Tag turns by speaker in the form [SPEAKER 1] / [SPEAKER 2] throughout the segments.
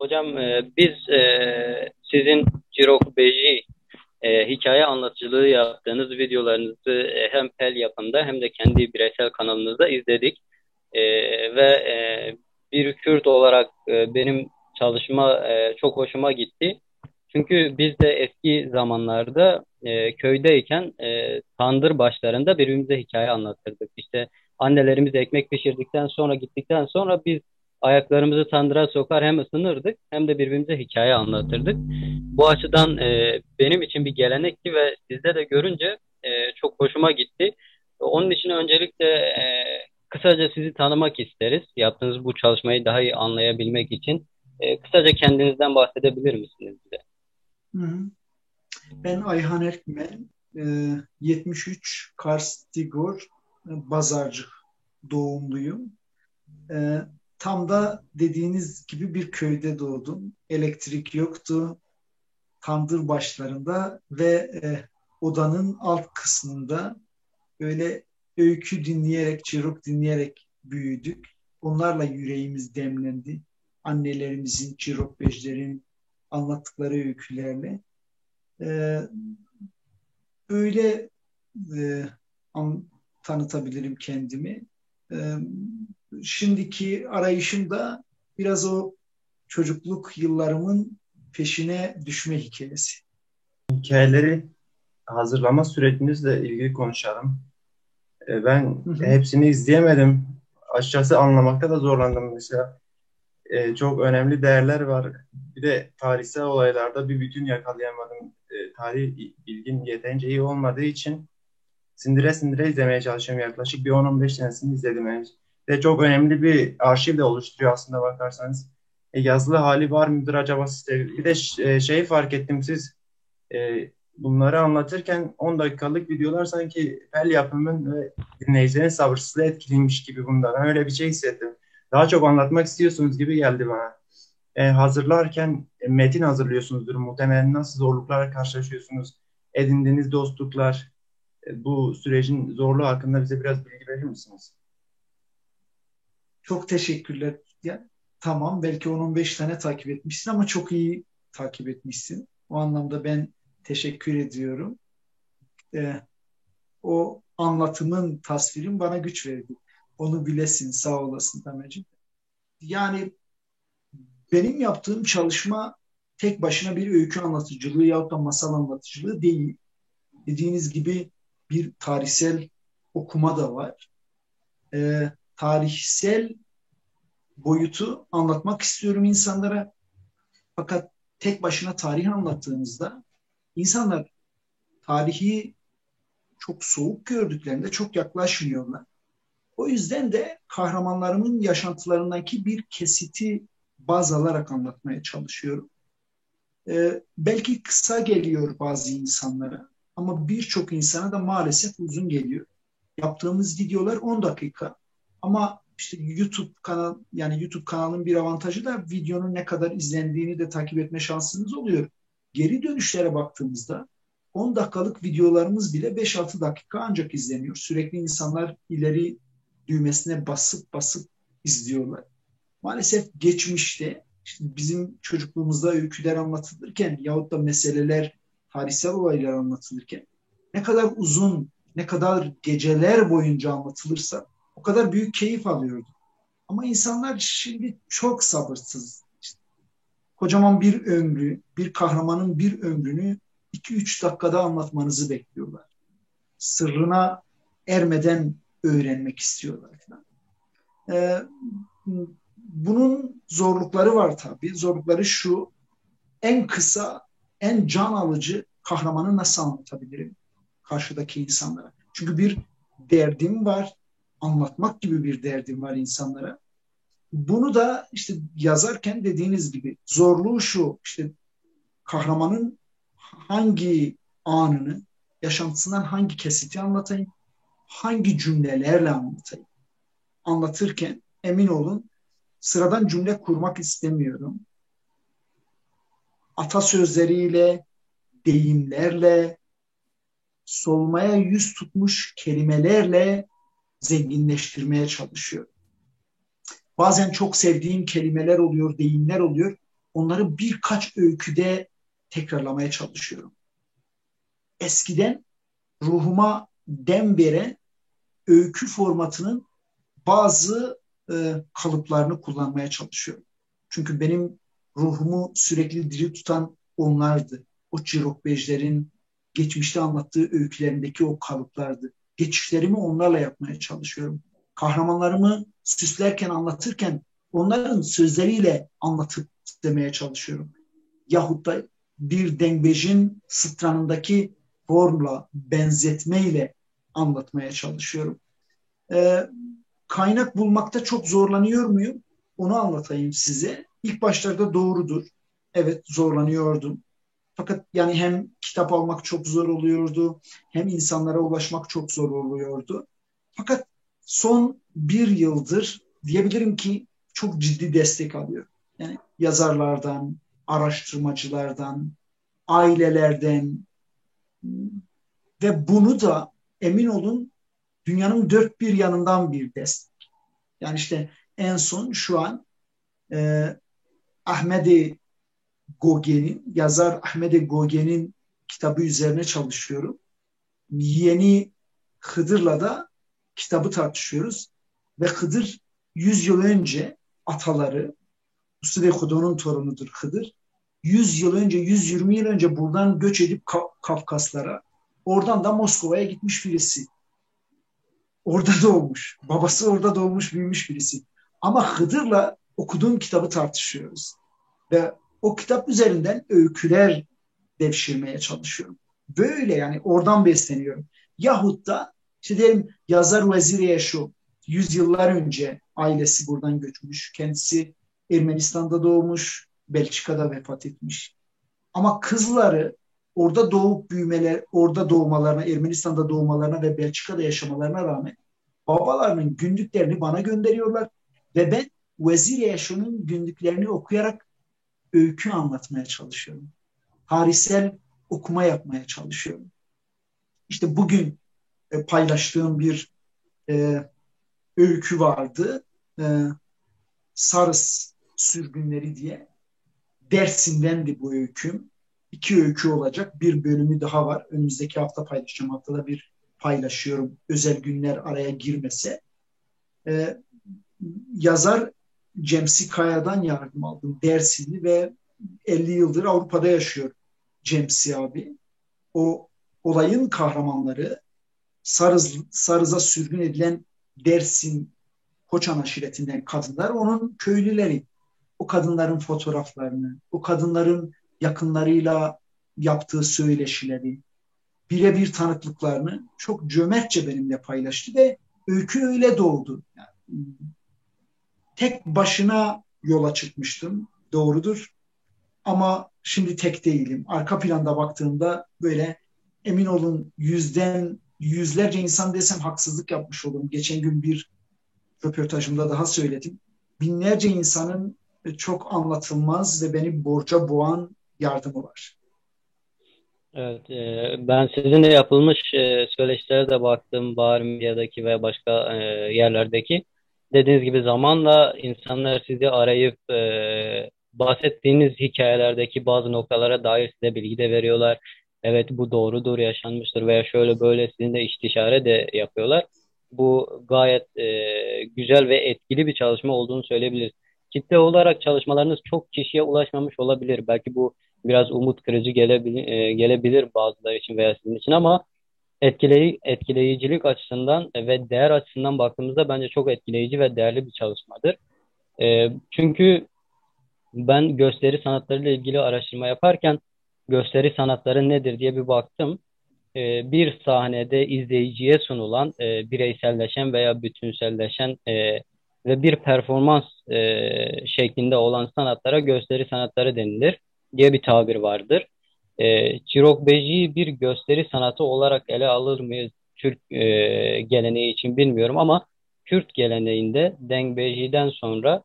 [SPEAKER 1] Hocam biz sizin Cirok Beji hikaye anlatıcılığı yaptığınız videolarınızı hem Pel yapımda hem de kendi bireysel kanalınızda izledik. E, ve bir Kürt olarak benim çalışma çok hoşuma gitti. Çünkü biz de eski zamanlarda köydeyken tandır başlarında birbirimize hikaye anlatırdık. İşte annelerimiz ekmek pişirdikten sonra gittikten sonra biz ayaklarımızı tandıra sokar hem ısınırdık hem de birbirimize hikaye anlatırdık. Bu açıdan benim için bir gelenekti ve sizde de görünce çok hoşuma gitti. Onun için öncelikle kısaca sizi tanımak isteriz. Yaptığınız bu çalışmayı daha iyi anlayabilmek için. Kısaca kendinizden bahsedebilir misiniz bize?
[SPEAKER 2] Hı hı. Ben Ayhan Erkmen, 73 Kars Tigor, Bazarcık doğumluyum. E, Tam da dediğiniz gibi bir köyde doğdum. Elektrik yoktu, tandır başlarında ve odanın alt kısmında böyle öykü dinleyerek, çığlık dinleyerek büyüdük. Onlarla yüreğimiz demlendi. Annelerimizin, çirokbejlerin anlattıkları öykülerle. Ee, Öyle e, tanıtabilirim kendimi. Ee, Şimdiki arayışım da biraz o çocukluk yıllarımın peşine düşme hikayesi.
[SPEAKER 3] Hikayeleri hazırlama sürecinizle ilgili konuşalım. Ben
[SPEAKER 2] Hı hı.
[SPEAKER 3] hepsini izleyemedim. Açıkçası anlamakta da zorlandım mesela. Çok önemli değerler var. Bir de tarihsel olaylarda bir bütün yakalayamadım. Tarih bilgim yeterince iyi olmadığı için sindire sindire izlemeye çalışıyorum. Yaklaşık bir 10-15 tanesini izledim henüz. Ve çok önemli bir arşiv de oluşturuyor aslında bakarsanız. Yazılı hali var mıdır acaba sizde? Bir de şeyi fark ettim, siz bunları anlatırken 10 dakikalık videolar sanki el yapımın ve dinleyicilerin sabırsızlığı etkiliymiş gibi bunda. Ben öyle bir şey hissettim. Daha çok anlatmak istiyorsunuz gibi geldi bana. Hazırlarken metin hazırlıyorsunuzdur. Muhtemelen nasıl zorluklarla karşılaşıyorsunuz? Edindiğiniz dostluklar, bu sürecin zorluğu hakkında bize biraz bilgi verir misiniz?
[SPEAKER 2] Çok teşekkürler. Ya, tamam, belki 10-15 tane takip etmişsin ama çok iyi takip etmişsin. O anlamda ben teşekkür ediyorum. Ee, O anlatımın, tasvirin bana güç verdi. Onu bilesin, sağ olasın Tamer'ciğim. Yani benim yaptığım çalışma tek başına bir öykü anlatıcılığı yahut da masal anlatıcılığı değil. Dediğiniz gibi bir tarihsel okuma da var. Tarihsel boyutu anlatmak istiyorum insanlara. Fakat tek başına tarih anlattığınızda insanlar tarihi çok soğuk gördüklerinde çok yaklaşmıyorlar. O yüzden de kahramanlarımın yaşantılarındaki bir kesiti baz alarak anlatmaya çalışıyorum. Belki kısa geliyor bazı insanlara ama birçok insana da maalesef uzun geliyor. Yaptığımız videolar 10 dakika ama işte YouTube kanal, yani YouTube kanalının bir avantajı da videonun ne kadar izlendiğini de takip etme şansınız oluyor. Geri dönüşlere baktığımızda 10 dakikalık videolarımız bile 5-6 dakika ancak izleniyor. Sürekli insanlar ileri düğmesine basıp basıp izliyorlar. Maalesef geçmişte işte bizim çocukluğumuzda öyküler anlatılırken yahut da meseleler, tarihsel olaylar anlatılırken ne kadar uzun, ne kadar geceler boyunca anlatılırsa o kadar büyük keyif alıyorduk. Ama insanlar şimdi çok sabırsız. İşte kocaman bir ömrü, bir kahramanın bir ömrünü 2-3 dakikada anlatmanızı bekliyorlar. Sırrına ermeden öğrenmek istiyorlar falan. Ee, Bunun zorlukları var tabii. Zorlukları şu: en kısa, en can alıcı kahramanı nasıl anlatabilirim karşıdaki insanlara? Çünkü bir derdim var, anlatmak gibi bir derdim var insanlara. Bunu da işte yazarken dediğiniz gibi zorluğu şu: işte kahramanın hangi anını, yaşantısından hangi kesiti anlatayım, hangi cümlelerle anlatayım. Anlatırken emin olun sıradan cümle kurmak istemiyorum. Atasözleriyle, deyimlerle, solmaya yüz tutmuş kelimelerle zenginleştirmeye çalışıyorum. Bazen çok sevdiğim kelimeler oluyor, deyimler oluyor. onları birkaç öyküde tekrarlamaya çalışıyorum. Eskiden ruhuma dem veren öykü formatının bazı kalıplarını kullanmaya çalışıyorum. Çünkü benim ruhumu sürekli diri tutan onlardı. O Cirokbejlerin geçmişte anlattığı öykülerindeki o kalıplardı. Geçişlerimi onlarla yapmaya çalışıyorum. Kahramanlarımı süslerken, anlatırken onların sözleriyle anlatıp demeye çalışıyorum. Yahut da bir dengbejin sıtranındaki formla, benzetmeyle anlatmaya çalışıyorum. Ee, Kaynak bulmakta çok zorlanıyor muyum? Onu anlatayım size. İlk başlarda doğrudur. Evet, zorlanıyordum. Fakat yani hem kitap almak çok zor oluyordu, hem insanlara ulaşmak çok zor oluyordu. Fakat son bir yıldır diyebilirim ki çok ciddi destek alıyorum. Yani yazarlardan, araştırmacılardan, ailelerden ve bunu da emin olun dünyanın dört bir yanından bir destek. Yani işte en son şu an e, Ahmedi Gogen'in, yazar Ahmedi Gogen'in kitabı üzerine çalışıyorum. Yeni Hıdır'la da kitabı tartışıyoruz. Ve Hıdır 100 yıl önce ataları, Usuve Kudo'nun torunudur Hıdır. 100 yıl önce, 120 yıl önce buradan göç edip Kafkaslara, oradan da Moskova'ya gitmiş birisi. Orada doğmuş. Babası orada doğmuş, büyümüş birisi. Ama Hıdır'la okuduğum kitabı tartışıyoruz. Ve o kitap üzerinden öyküler devşirmeye çalışıyorum. Böyle yani oradan besleniyorum. Yahut da işte diyelim yazar Vezir Yaşo 100 yıllar önce ailesi buradan göçmüş. Kendisi Ermenistan'da doğmuş, Belçika'da vefat etmiş. Ama kızları orada doğup büyümeler, orada doğmalarına, Ermenistan'da doğmalarına ve Belçika'da yaşamalarına rağmen babalarının günlüklerini bana gönderiyorlar ve ben Vezir Yaşo'nun günlüklerini okuyarak öykü anlatmaya çalışıyorum. Tarihsel okuma yapmaya çalışıyorum. İşte bugün paylaştığım bir e, öykü vardı. E, Sarız sürgünleri diye. Dersim'dendi bu öyküm. 2 öykü olacak. Bir bölümü daha var. Önümüzdeki hafta paylaşacağım. Haftada bir paylaşıyorum. Özel günler araya girmese. E, Yazar Cemsi Kaya'dan yardım aldım. Dersimli ve 50 yıldır Avrupa'da yaşıyor Cemsi abi. O olayın kahramanları Sarız'a sürgün edilen Dersim Koçan aşiretinden kadınlar onun köylüleri. O kadınların fotoğraflarını, o kadınların yakınlarıyla yaptığı söyleşileri, birebir tanıklıklarını çok cömertçe benimle paylaştı ve öykü öyle doğdu. Yani, tek başına yola çıkmıştım, doğrudur. Ama şimdi tek değilim. Arka planda baktığımda böyle emin olun yüzden yüzlerce insan desem haksızlık yapmış olurum. Geçen gün bir röportajımda daha söyledim. Binlerce insanın çok anlatılmaz ve beni borca boğan yardımı var.
[SPEAKER 1] Evet, ben sizinle yapılmış söyleşilere de baktım, Bahar Medya'daki ve başka yerlerdeki. Dediğiniz gibi zamanla insanlar sizi arayıp bahsettiğiniz hikayelerdeki bazı noktalara dair size bilgi de veriyorlar. Evet, bu doğrudur, yaşanmıştır veya şöyle böyle sizinle istişare de yapıyorlar. Bu gayet güzel ve etkili bir çalışma olduğunu söyleyebiliriz. Kitle olarak çalışmalarınız çok kişiye ulaşmamış olabilir. Belki bu biraz umut kırıcı gelebilir bazıları için veya sizin için ama etkileyicilik açısından ve değer açısından baktığımızda bence çok etkileyici ve değerli bir çalışmadır. Çünkü ben gösteri sanatlarıyla ilgili araştırma yaparken gösteri sanatları nedir diye bir baktım. Bir sahnede izleyiciye sunulan bireyselleşen veya bütünselleşen ve bir performans şeklinde olan sanatlara gösteri sanatları denilir diye bir tabir vardır. Çirokbeji bir gösteri sanatı olarak ele alır mıyız Türk geleneği için bilmiyorum ama Kürt geleneğinde Dengbeji'den sonra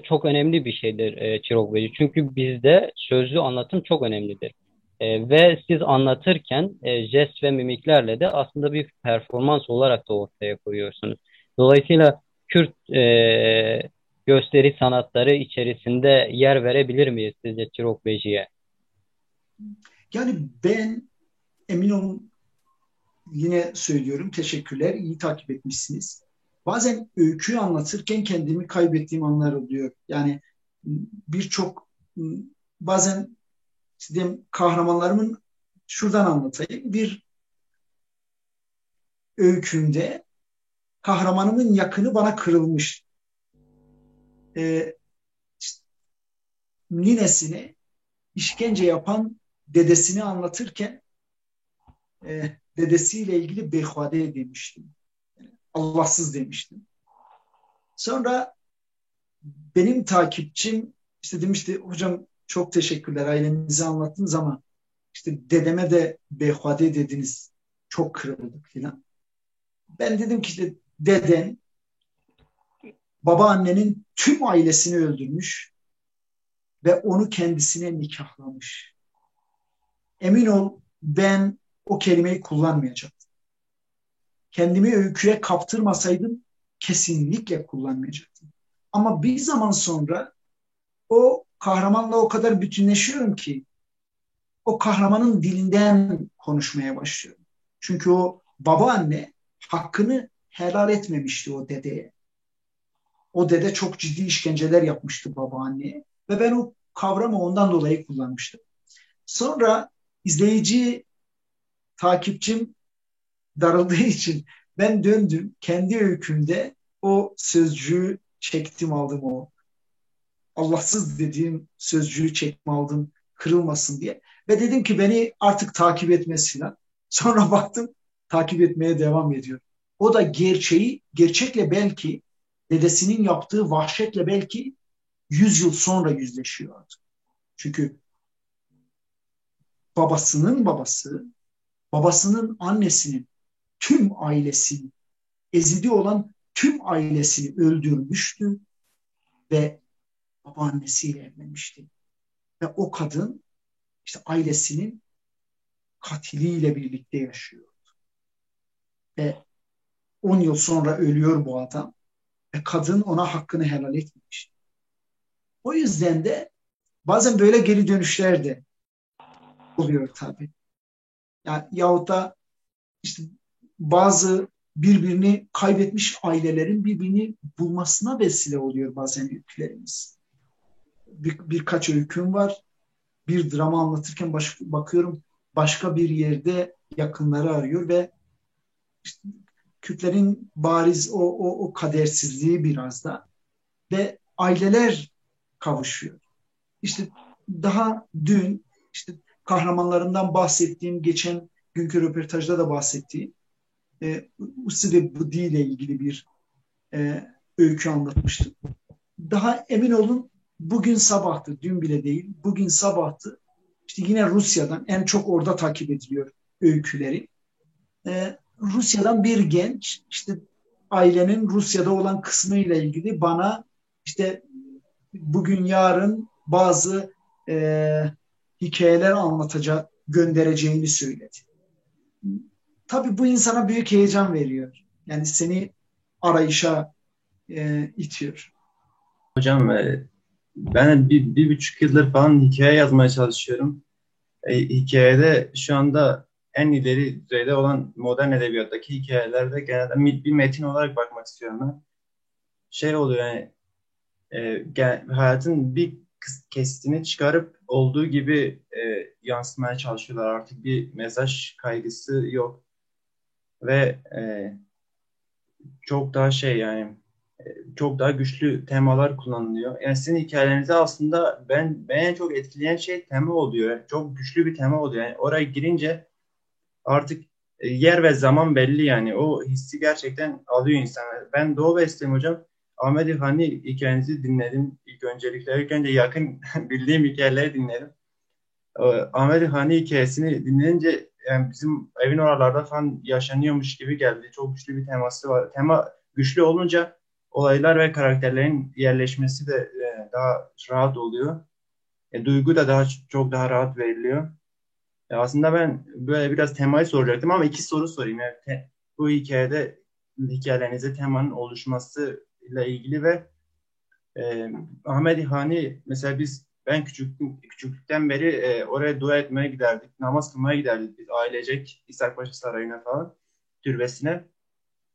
[SPEAKER 1] çok önemli bir şeydir Çirokbeji. Çünkü bizde sözlü anlatım çok önemlidir. Ve siz anlatırken jest ve mimiklerle de aslında bir performans olarak da ortaya koyuyorsunuz. Dolayısıyla Kürt gösteri sanatları içerisinde yer verebilir miyiz sizce Çirokbeji'ye?
[SPEAKER 2] Yani ben emin olun, yine söylüyorum, teşekkürler, iyi takip etmişsiniz. Bazen öyküyü anlatırken kendimi kaybettiğim anlar oluyor. Yani birçok, bazen işte kahramanlarımın, şuradan anlatayım. Bir öykümde kahramanımın yakını bana kırılmış. Ee, işte ninesine işkence yapan dedesini anlatırken dedesiyle ilgili behvade demiştim. Allahsız demiştim. Sonra benim takipçim işte demişti, hocam çok teşekkürler, ailenizi anlattınız ama işte dedeme de behvade dediniz, çok kırıldık filan. Ben dedim ki işte deden babaannenin tüm ailesini öldürmüş ve onu kendisine nikahlamış. Emin ol, ben o kelimeyi kullanmayacaktım. Kendimi öyküye kaptırmasaydım kesinlikle kullanmayacaktım. Ama bir zaman sonra o kahramanla o kadar bütünleşiyorum ki o kahramanın dilinden konuşmaya başlıyorum. Çünkü o babaanne hakkını helal etmemişti o dedeye. O dede çok ciddi işkenceler yapmıştı babaanneye ve ben o kavramı ondan dolayı kullanmıştım. Sonra izleyici, takipçim daraldığı için ben döndüm kendi öykümde o sözcüğü çektim, aldım, o Allahsız dediğim sözcüğü çekme aldım, kırılmasın diye. Ve dedim ki beni artık takip etmesinler. Sonra baktım takip etmeye devam ediyor. O da gerçekle belki dedesinin yaptığı vahşetle belki 100 yıl sonra yüzleşiyor artık. Çünkü babasının babası, babasının annesinin tüm ailesini, ezidi olan tüm ailesini öldürmüştü ve babaannesiyle evlenmişti. Ve o kadın işte ailesinin katiliyle birlikte yaşıyor. Ve 10 yıl sonra ölüyor bu adam. Ve kadın ona hakkını helal etmemiş. O yüzden de bazen böyle geri dönüşler de oluyor tabii. Yani, yahut da işte bazı birbirini kaybetmiş ailelerin birbirini bulmasına vesile oluyor bazen öykülerimiz. Birkaç öyküm var. Bir drama anlatırken bakıyorum başka bir yerde yakınları arıyor ve işte Kürtlerin bariz o kadersizliği biraz da ve aileler kavuşuyor. İşte daha dün işte kahramanlarından bahsettiğim, geçen günkü röportajda da bahsettiğim Usi ve Budi ile ilgili bir öykü anlatmıştım. Daha emin olun bugün sabahtı, dün bile değil, bugün sabahtı. İşte yine Rusya'dan, en çok orada takip ediliyor öyküleri. Rusya'dan bir genç işte ailenin Rusya'da olan kısmı ile ilgili bana işte bugün yarın bazı hikayeler anlatacak, göndereceğini söyledi. Tabii bu insana büyük heyecan veriyor. Yani seni arayışa itiyor.
[SPEAKER 3] Hocam ben bir buçuk yıldır falan hikaye yazmaya çalışıyorum. Hikayede şu anda en ileri düzeyde olan modern edebiyattaki hikayelerde genelde bir metin olarak bakmak istiyorum ben. Şey oluyor yani hayatın bir kesitini çıkarıp olduğu gibi yansıtmaya çalışıyorlar. Artık bir mesaj kaygısı yok ve çok daha yani çok daha güçlü temalar kullanılıyor. Yani sizin hikayelerinizde aslında beni en çok etkileyen şey tema oluyor. Çok güçlü bir tema oluyor. Yani oraya girince artık yer ve zaman belli yani. O hissi gerçekten alıyor insanlar. Ben Doğu Bey'liyim hocam. Ahmet Hani hikayenizi dinledim. İlk önce yakın bildiğim hikayeleri dinledim. Ahmet Hani hikayesini dinleyince yani bizim evin oralarda falan yaşanıyormuş gibi geldi. Çok güçlü bir teması var. Tema güçlü olunca olaylar ve karakterlerin yerleşmesi de daha rahat oluyor. Duygu da çok daha rahat veriliyor. Aslında ben böyle biraz temayı soracaktım ama iki soru sorayım. Yani bu hikayelerinizde temanın oluşması ile ilgili ve Ahmet Hani mesela ben küçüklükten beri oraya dua etmeye giderdik. Namaz kılmaya giderdik biz ailecek İshakpaşa Sarayı'na falan, türbesine.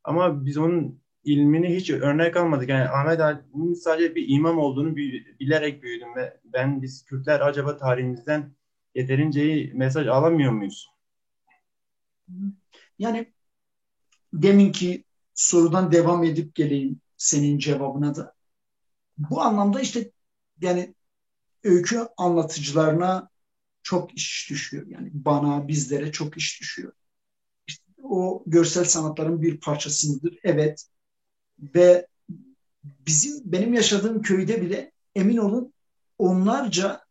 [SPEAKER 3] Ama biz onun ilmini hiç örnek almadık. Yani Ahmet Hani'nin sadece bir imam olduğunu bilerek büyüdüm ve biz Kürtler acaba tarihimizden yeterince iyi mesaj alamıyor muyuz?
[SPEAKER 2] Yani deminki sorudan devam edip geleyim senin cevabına da. Bu anlamda işte yani öykü anlatıcılarına çok iş düşüyor. Yani bana, bizlere çok iş düşüyor. İşte o görsel sanatların bir parçasıdır. Evet. Ve benim yaşadığım köyde bile emin olun onlarca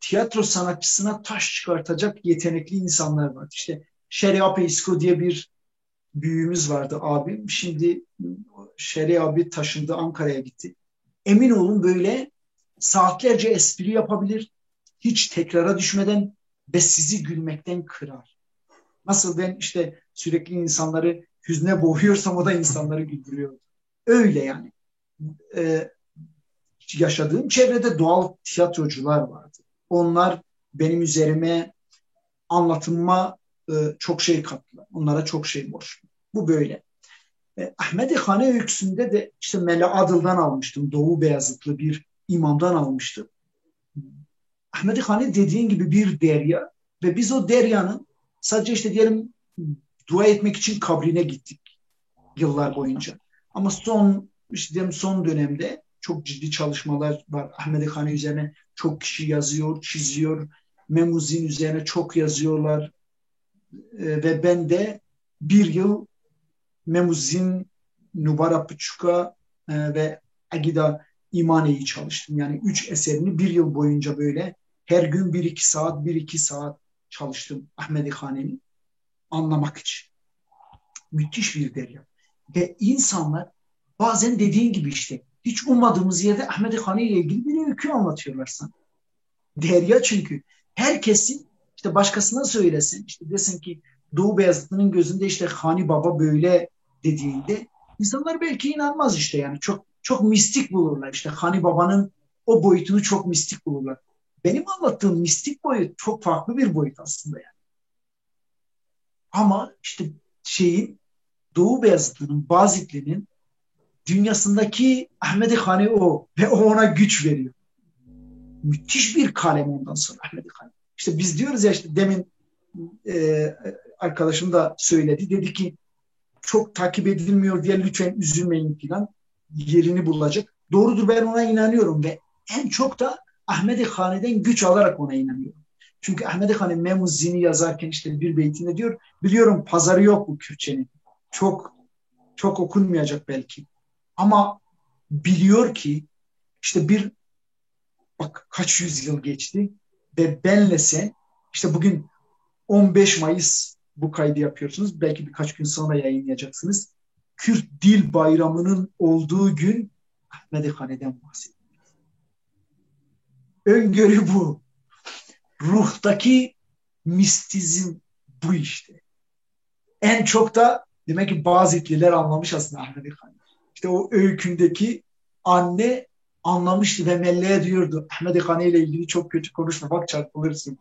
[SPEAKER 2] tiyatro sanatçısına taş çıkartacak yetenekli insanlar var. İşte Şeriape İsko diye bir büyüğümüz vardı abim. Şimdi Şeri abi taşındı, Ankara'ya gitti. Emin olun böyle saatlerce espri yapabilir. Hiç tekrara düşmeden ve sizi gülmekten kırar. Nasıl ben işte sürekli insanları hüzne boğuyorsam o da insanları güldürüyor. Öyle yani. Ee, Yaşadığım çevrede doğal tiyatrocular vardı. Onlar benim üzerime anlatımıma çok şey kattılar. Onlara çok şey borçluyum. Bu böyle. Ahmet-i Hane öyküsünde de işte Mela Adıl'dan almıştım. Doğu Beyazıtlı bir imamdan almıştım. Ahmet-i Hane dediğin gibi bir derya ve biz o deryanın sadece işte diyelim dua etmek için kabrine gittik yıllar boyunca. Ama son dönemde çok ciddi çalışmalar var. Ahmet-i Hane üzerine çok kişi yazıyor, çiziyor. Memuzin üzerine çok yazıyorlar. Ve ben de bir yıl Memuzin, Nubara Pıçuka ve Agida İmane'yi çalıştım. Yani 3 eserini bir yıl boyunca böyle her gün 1-2 saat, 1-2 saat çalıştım Ahmet-i Hane'ni anlamak için. Müthiş bir derya. Ve insanlar bazen dediğin gibi işte hiç ummadığımız yerde Ahmet-i Hane ile ilgili bir öykü anlatıyorlar sana. Derya çünkü. Herkesin işte başkasına söylesin, işte desin ki Doğu Beyazıtlı'nın gözünde işte Hani Baba böyle dediğinde insanlar belki inanmaz işte yani çok çok mistik bulurlar işte Hani Baba'nın o boyutunu çok mistik bulurlar. Benim anlattığım mistik boyut çok farklı bir boyut aslında yani. Ama işte Doğu Beyazıtlı'nın, Bazitli'nin dünyasındaki Ahmet-i Hani o ve o ona güç veriyor. Müthiş bir kalem ondan sonra Ahmet-i Hani. İşte biz diyoruz ya işte demin e, arkadaşım da söyledi. Dedi ki çok takip edilmiyor diye lütfen üzülmeyin falan. Yerini bulacak. Doğrudur ben ona inanıyorum ve en çok da Ahmet-i Hani'den güç alarak ona inanıyorum. Çünkü Ahmet-i Hani Memuzzin'i yazarken işte bir beytinde diyor biliyorum pazarı yok bu Kürtçenin. Çok çok okunmayacak belki. Ama biliyor ki işte bak kaç yüzyıl geçti ve benle sen işte bugün 15 Mayıs bu kaydı yapıyorsunuz. Belki birkaç gün sonra yayınlayacaksınız. Kürt Dil Bayramı'nın olduğu gün Ahmet-i Hane'den bahsediyor. Öngörü bu. Ruhtaki mistizm bu işte. En çok da demek ki Bazitliler anlamış aslında Ahmet-i Hane. İşte o öykündeki anne anlamıştı ve Melle'ye diyordu Ahmet-i Hane ile ilgili çok kötü konuşma bak çarpılırsın.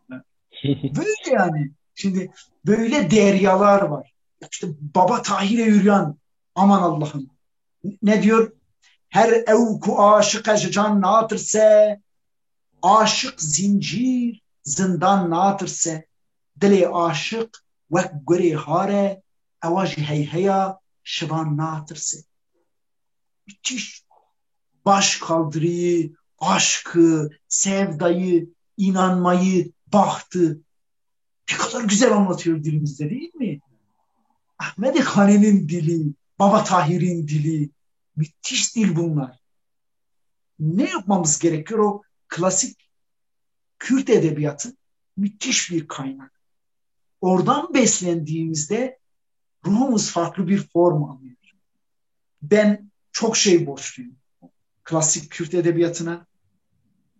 [SPEAKER 2] Böyle yani. Şimdi böyle deryalar var. İşte Baba Tahir'e yürüyen aman Allah'ım. Ne diyor? Her evku aşık can natırse aşık zincir zindan natırse dili aşık ve göre hare evajı heyheya şivan natırse. Müthiş baş kaldırıyı, aşkı, sevdayı, inanmayı, bahtı ne kadar güzel anlatıyor dilimizde değil mi? Ahmet-i Hane'nin dili, Baba Tahir'in dili, müthiş dil bunlar. Ne yapmamız gerekiyor? O klasik Kürt edebiyatı müthiş bir kaynak. Oradan beslendiğimizde ruhumuz farklı bir form alıyor. Ben çok şey borçluyum. Klasik Kürt edebiyatına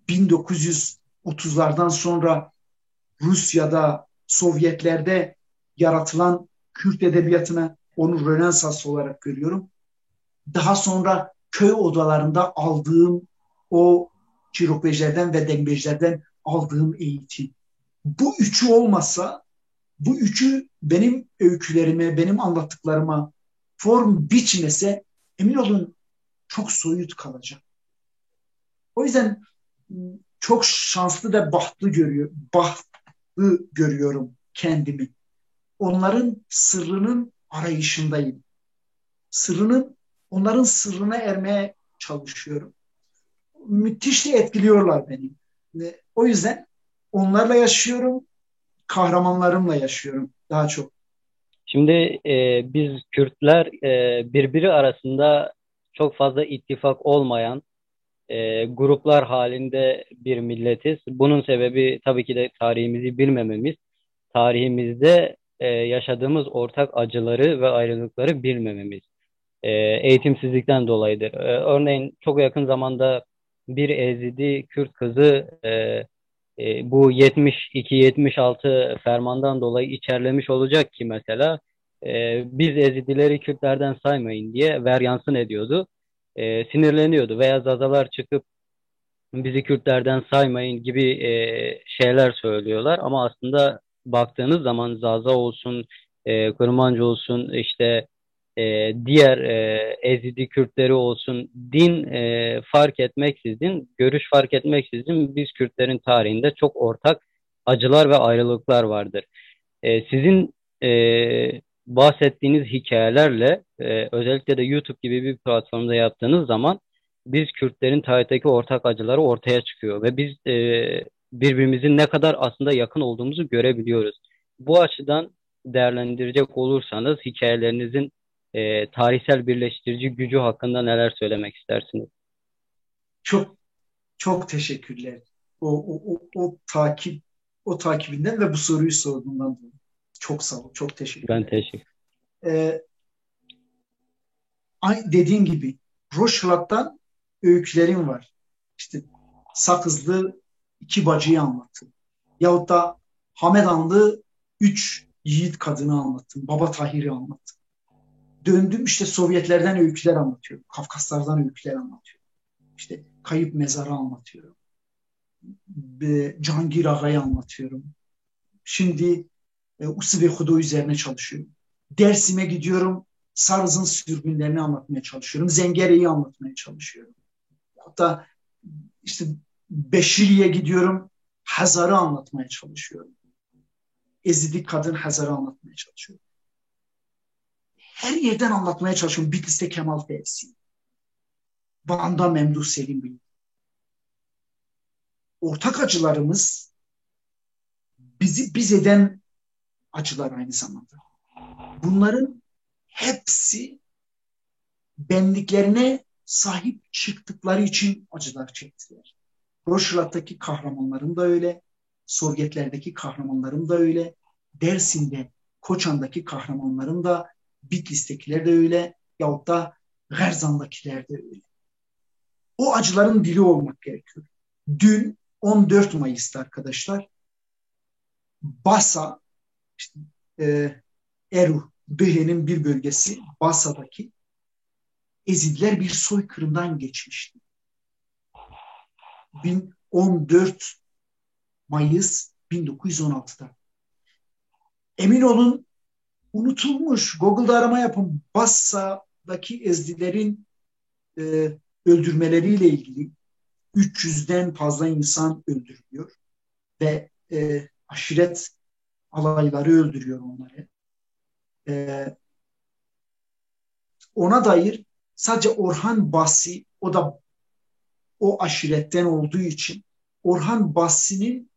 [SPEAKER 2] 1930'lardan sonra Rusya'da, Sovyetlerde yaratılan Kürt edebiyatına onu Rönesans olarak görüyorum. Daha sonra köy odalarında aldığım o Çirokbejlerden ve Dengbejlerden aldığım eğitim. Bu üçü olmasa, bu üçü benim öykülerime, benim anlattıklarıma form biçmese emin olun çok soyut kalacak. O yüzden çok şanslı ve bahtlı görüyorum kendimi. Onların sırrının arayışındayım. Onların sırrına ermeye çalışıyorum. Müthiş de etkiliyorlar beni. O yüzden onlarla yaşıyorum, kahramanlarımla yaşıyorum daha çok.
[SPEAKER 1] Şimdi biz Kürtler birbiri arasında çok fazla ittifak olmayan gruplar halinde bir milletiz. Bunun sebebi tabii ki de tarihimizi bilmememiz, tarihimizde yaşadığımız ortak acıları ve ayrılıkları bilmememiz. Eğitimsizlikten dolayıdır. Örneğin çok yakın zamanda bir Ezidi Kürt kızı bu 72-76 fermandan dolayı içerlemiş olacak ki mesela biz Ezidileri Kürtlerden saymayın diye veryansın ediyordu. Sinirleniyordu veya Zazalar çıkıp bizi Kürtlerden saymayın gibi şeyler söylüyorlar ama aslında baktığınız zaman Zaza olsun, Kırmancı olsun, işte diğer Ezidi Kürtleri olsun, din fark etmeksizin, görüş fark etmeksizin biz Kürtlerin tarihinde çok ortak acılar ve ayrılıklar vardır. Sizin bahsettiğiniz hikayelerle özellikle de YouTube gibi bir platformda yaptığınız zaman biz Kürtlerin tarihteki ortak acıları ortaya çıkıyor ve biz birbirimizin ne kadar aslında yakın olduğumuzu görebiliyoruz. Bu açıdan değerlendirecek olursanız hikayelerinizin tarihsel birleştirici gücü hakkında neler söylemek istersiniz?
[SPEAKER 2] Çok çok teşekkürler. O takibinden ve bu soruyu sorduğundan dolayı. Çok sağ ol. Çok
[SPEAKER 1] Ben
[SPEAKER 2] teşekkürler.
[SPEAKER 1] teşekkür
[SPEAKER 2] Ee, Dediğin gibi Rojhelat'tan öykülerim var. İşte Sakızlı iki bacıyı anlattım. Yahut da Hamedanlı üç yiğit kadını anlattım. Baba Tahir'i anlattım. Döndüm işte Sovyetlerden öyküler anlatıyorum. Kafkaslardan öyküler anlatıyorum. İşte Kayıp Mezarı anlatıyorum. Cangir Ağa'yı anlatıyorum. Şimdi Usı ve Hudo üzerine çalışıyorum. Dersim'e gidiyorum. Sarız'ın sürgünlerini anlatmaya çalışıyorum. Zengere'yi anlatmaya çalışıyorum. Hatta işte Beşiri'ye gidiyorum. Hazar'ı anlatmaya çalışıyorum. Ezidi kadın Hazar'ı anlatmaya çalışıyorum. Her yerden anlatmaya çalışıyorum. Bitlis'te Kemal Fevzi. Van'da Memduh Selim Bey. Ortak acılarımız bizi biz eden acılar aynı zamanda. Bunların hepsi benliklerine sahip çıktıkları için acılar çektiler. Rojhelat'taki kahramanlarım da öyle, Sovyetlerdeki kahramanlarım da öyle, Dersim'de, Koçan'daki kahramanlarım da, Bitlis'tekiler de öyle, yahut da Gerzan'dakiler de öyle. O acıların dili olmak gerekiyor. Dün 14 Mayıs'ta arkadaşlar, Basa, işte, Eruh, Behe'nin bir bölgesi Basa'daki Ezidiler bir soykırımdan geçmişti. 14 Mayıs 1916'da. Emin olun unutulmuş. Google'da arama yapın. Bassa'daki Ezidilerin öldürmeleriyle ilgili 300'den fazla insan öldürülüyor ve aşiret alayları öldürüyor onları. Ona dair sadece Orhan Bassi, o da o aşiretten olduğu için Orhan Bassi'nin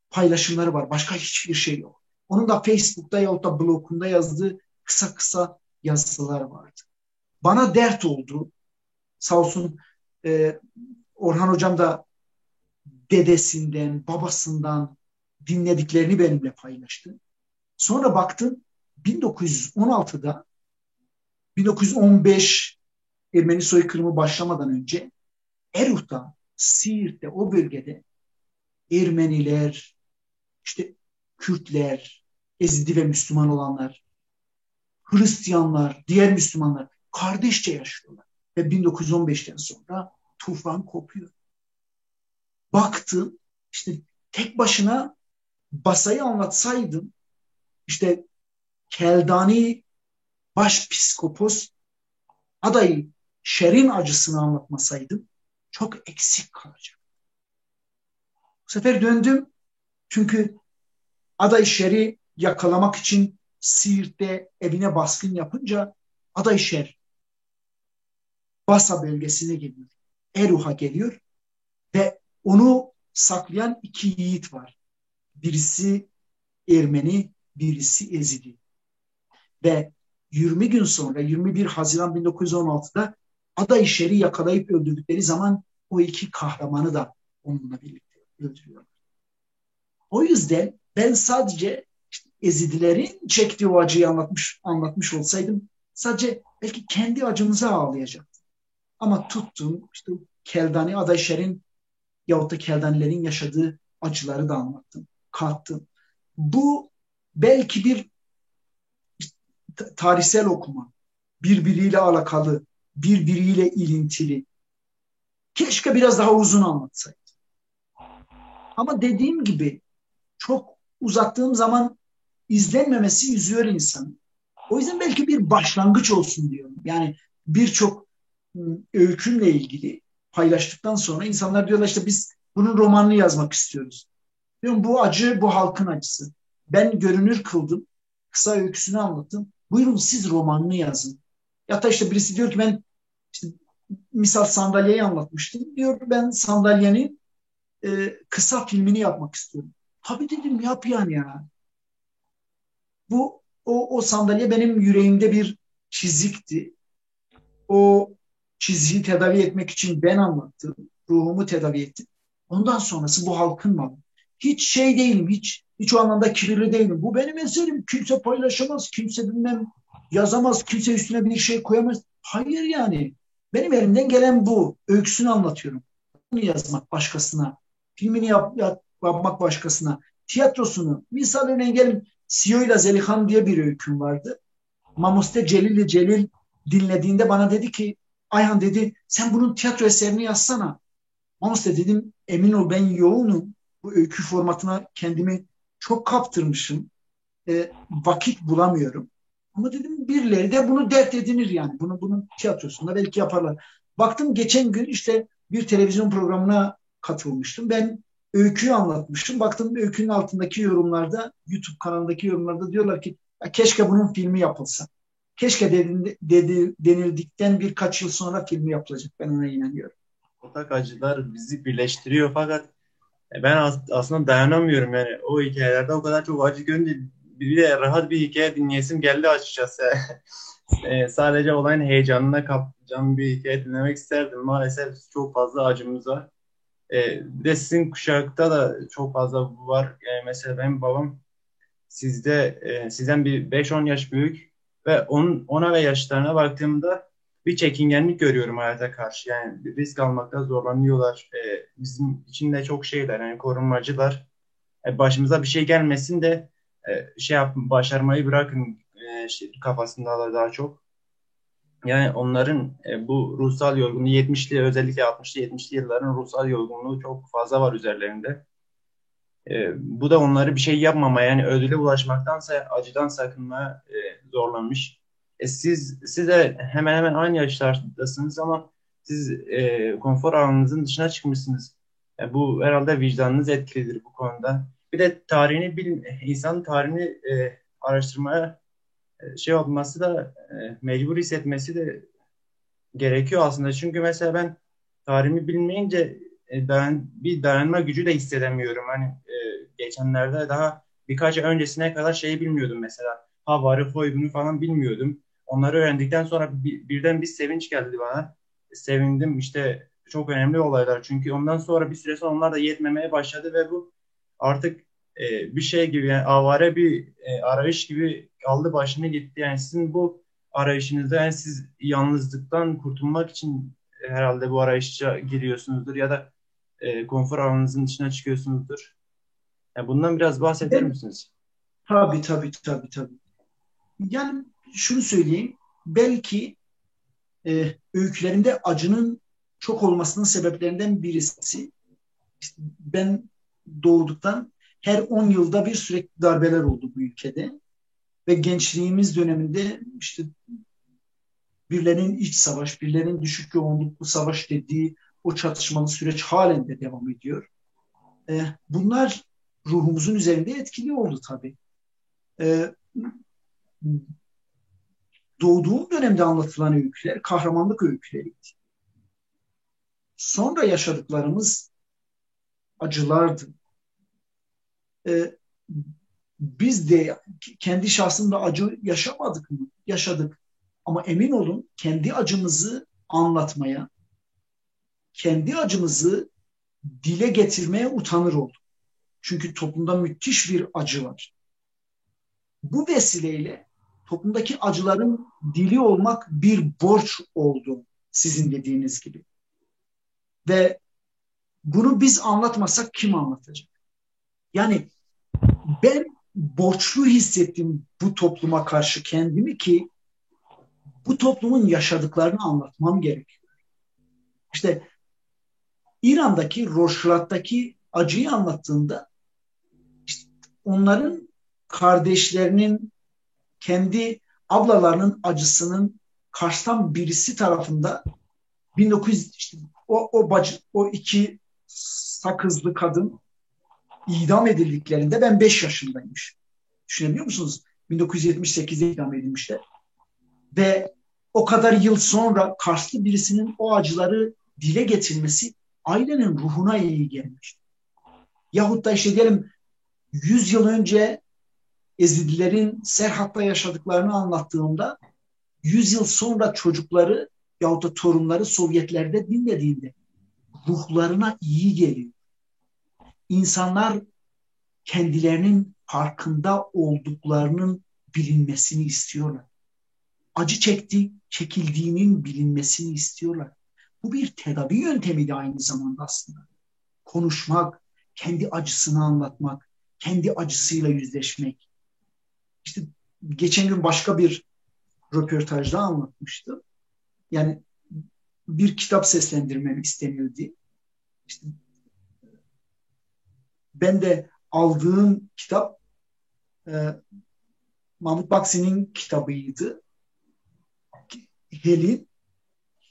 [SPEAKER 2] paylaşımları var. Başka hiçbir şey yok. Onun da Facebook'ta yahut da blogunda yazdığı kısa kısa yazılar vardı. Bana dert oldu. Sağ olsun Orhan Hocam da dedesinden, babasından dinlediklerini benimle paylaştı. Sonra baktım 1916'da 1915 Ermeni soykırımı başlamadan önce Eruh'ta, Siirt'te, o bölgede Ermeniler, işte Kürtler, Ezidi ve Müslüman olanlar, Hristiyanlar, diğer Müslümanlar kardeşçe yaşıyorlar. ve 1915'ten sonra tufan kopuyor. Baktım işte tek başına Basa'yı anlatsaydım, işte Keldani başpiskopos adayı şerin acısını anlatmasaydım çok eksik kalacak. Bu sefer döndüm çünkü aday şeri yakalamak için Siirt'te evine baskın yapınca aday şer Basa bölgesine geliyor. Eruh'a geliyor ve onu saklayan iki yiğit var. Birisi Ermeni, birisi Ezidi. Ve 20 gün sonra 21 Haziran 1916'da aday şeri yakalayıp öldürdükleri zaman o iki kahramanı da onunla birlikte öldürüyorlar. O yüzden ben sadece işte Ezidilerin çektiği o acıyı anlatmış olsaydım sadece belki kendi acımıza ağlayacaktım. Ama tuttum işte Keldani Adayşer'in yahut da Keldanilerin yaşadığı acıları da anlattım, kattım. Bu belki bir tarihsel okuma, birbiriyle alakalı, birbiriyle ilintili. Keşke biraz daha uzun anlatsaydım. Ama dediğim gibi çok uzattığım zaman izlenmemesi üzüyor insanı. O yüzden belki bir başlangıç olsun diyorum. Yani birçok öykümle ilgili paylaştıktan sonra insanlar diyorlar işte biz bunun romanını yazmak istiyoruz. Diyorum bu acı bu halkın acısı. Ben görünür kıldım. Kısa öyküsünü anlattım. Buyurun siz romanını yazın. Ya da işte birisi diyor ki ben işte misal sandalyeyi anlatmıştım. Diyor ben sandalyenin kısa filmini yapmak istiyorum. Tabii dedim yap yani ya. O sandalye benim yüreğimde bir çizikti. O çiziyi tedavi etmek için ben anlattım. Ruhumu tedavi ettim. Ondan sonrası bu halkın malı. Hiç şey değilim, hiç o anlamda kibirli değilim. Bu benim eserim. Kimse paylaşamaz, kimse bilmem yazamaz, kimse üstüne bir şey koyamaz. Hayır yani. Benim elimden gelen bu. Öyküsünü anlatıyorum. Bunu yazmak başkasına. Filmini yapmak başkasına. Tiyatrosunu. Misal örneğin gelin Siyo ile Zelihan diye bir öyküm vardı. Mamoste Celil Celil dinlediğinde bana dedi ki Ayhan dedi sen bunun tiyatro eserini yazsana. Mamoste dedim emin ol ben yoğunum. Bu öykü formatına kendimi çok kaptırmışım. Vakit bulamıyorum. Ama dedim birileri de bunu dert edinir yani. Bunun tiyatrosunda belki yaparlar. Baktım geçen gün işte bir televizyon programına katılmıştım. Ben öyküyü anlatmıştım. Baktım öykünün altındaki yorumlarda, YouTube kanalındaki yorumlarda diyorlar ki keşke bunun filmi yapılsa. Keşke denildikten birkaç yıl sonra filmi yapılacak. Ben ona inanıyorum.
[SPEAKER 3] Ortak acılar bizi birleştiriyor fakat ben aslında dayanamıyorum yani o hikayelerde o kadar çok acı görünce bir de rahat bir hikaye dinleyesim geldi açıkçası. Sadece olayın heyecanına kapacağım bir hikaye dinlemek isterdim. Maalesef çok fazla acımız var. Bir de sizin kuşakta da çok fazla bu var. Mesela benim babam sizden bir 5-10 yaş büyük ve ona ve yaşlarına baktığımda bir çekingenlik görüyorum hayata karşı. Yani risk almakta zorlanıyorlar. Bizim için de çok şeyler yani korunmacılar. Başımıza bir şey gelmesin de başarmayı bırakın kafasındalar daha çok. Yani onların bu ruhsal yorgunluğu 70'li özellikle 60'lı 70'li yılların ruhsal yorgunluğu çok fazla var üzerlerinde. Bu da onları bir şey yapmamaya yani ödüle ulaşmaktansa acıdan sakınmaya zorlanmış. Siz de hemen hemen aynı yaşlardasınız ama siz konfor alanınızın dışına çıkmışsınız. Bu herhalde vicdanınız etkilidir bu konuda. Bir de insan tarihini araştırmaya olması da mecbur hissetmesi de gerekiyor aslında. Çünkü mesela ben tarihimi bilmeyince bir dayanma gücü de hissedemiyorum. Hani geçenlerde daha birkaç ay öncesine kadar şeyi bilmiyordum mesela. Havarı, Hoygun'u falan bilmiyordum. Onları öğrendikten sonra birden bir sevinç geldi bana. Sevindim işte çok önemli olaylar. Çünkü ondan sonra bir süre sonra onlar da yetmemeye başladı ve bu artık bir şey gibi yani avare bir arayış gibi aldı başını gitti. Yani sizin bu arayışınızda yani siz yalnızlıktan kurtulmak için herhalde bu arayışa giriyorsunuzdur ya da konfor alanınızın dışına çıkıyorsunuzdur. Yani bundan biraz bahseder misiniz?
[SPEAKER 2] Tabii. Yani şunu söyleyeyim. Belki öykülerinde acının çok olmasının sebeplerinden birisi, işte ben doğduktan her 10 yılda bir sürekli darbeler oldu bu ülkede ve gençliğimiz döneminde işte birilerinin iç savaş, birilerinin düşük yoğunluklu savaş dediği o çatışmalı süreç halen de devam ediyor. Bunlar ruhumuzun üzerinde etkili oldu tabii. Doğduğum dönemde anlatılan öyküler kahramanlık öyküleriydi. Sonra yaşadıklarımız acılardı. Biz de kendi şahsında acı yaşamadık mı? Yaşadık. Ama emin olun kendi acımızı anlatmaya, kendi acımızı dile getirmeye utanır olduk. Çünkü toplumda müthiş bir acı var. Bu vesileyle toplumdaki acıların dili olmak bir borç oldu sizin dediğiniz gibi. Ve bunu biz anlatmasak kim anlatacak? Yani ben borçlu hissettim bu topluma karşı kendimi ki bu toplumun yaşadıklarını anlatmam gerekiyor. İşte İran'daki Rojhelat'taki acıyı anlattığında işte onların kardeşlerinin kendi ablalarının acısının Kars'tan birisi tarafında 1900 işte o iki sakızlı kadın idam edildiklerinde ben 5 yaşındaymış. Düşünebiliyor musunuz? 1978'de idam edilmişler. Ve o kadar yıl sonra Karslı birisinin o acıları dile getirmesi ailenin ruhuna iyi gelmiş. Yahut da işte diyelim 100 yıl önce Ezidilerin Serhat'ta yaşadıklarını anlattığımda 100 yıl sonra çocukları yahut da torunları Sovyetlerde dinlediğinde ruhlarına iyi geliyor. İnsanlar kendilerinin farkında olduklarının bilinmesini istiyorlar. Acı çekildiğinin bilinmesini istiyorlar. Bu bir tedavi yöntemi de aynı zamanda aslında. Konuşmak, kendi acısını anlatmak, kendi acısıyla yüzleşmek. İşte geçen gün başka bir röportajda anlatmıştım. Yani bir kitap seslendirmem isteniyordu. İşte ben de aldığım kitap Mahmut Baksi'nin kitabıydı.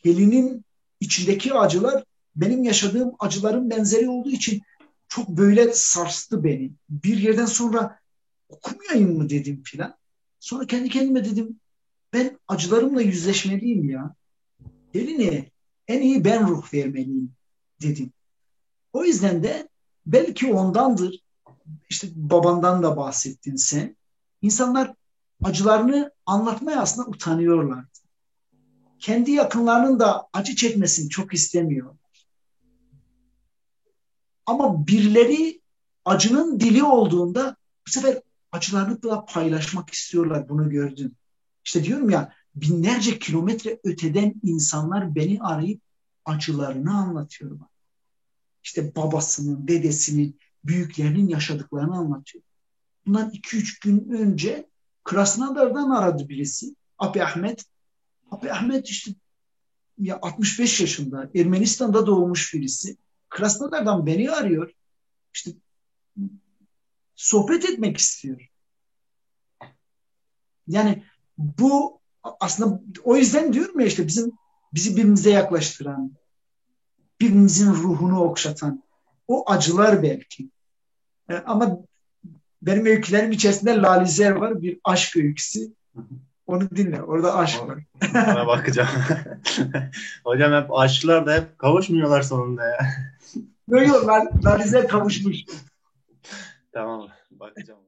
[SPEAKER 2] Helin'in içindeki acılar benim yaşadığım acıların benzeri olduğu için çok böyle sarstı beni. Bir yerden sonra okumayayım mı dedim filan. Sonra kendi kendime dedim ben acılarımla yüzleşmeliyim ya. Helin'e en iyi ben ruh vermeliyim dedim. O yüzden de belki ondandır. İşte babandan da bahsettin sen. İnsanlar acılarını anlatmaya aslında utanıyorlar. Kendi yakınlarının da acı çekmesini çok istemiyor. Ama birileri acının dili olduğunda bu sefer acılarını da paylaşmak istiyorlar. Bunu gördüm. İşte diyorum ya binlerce kilometre öteden insanlar beni arayıp acılarını anlatıyor. İşte babasının, dedesinin, büyüklerinin yaşadıklarını anlatıyor. Bundan 2-3 gün önce Krasnodar'dan aradı birisi. Abi Ahmet. Abi Ahmet işte ya 65 yaşında Ermenistan'da doğmuş birisi. Krasnodar'dan beni arıyor. İşte sohbet etmek istiyor. Yani bu aslında o yüzden diyorum ya işte bizi birbirimize yaklaştıran, birbirimizin ruhunu okşatan o acılar belki. Ama benim öykülerim içerisinde Lalizer var. Bir aşk öyküsü. Onu dinle. Orada aşk var.
[SPEAKER 3] Ona bakacağım. Hocam hep aşklar da hep kavuşmuyorlar sonunda ya.
[SPEAKER 2] Yok Lalizer kavuşmuş.
[SPEAKER 3] Tamam. Bakacağım.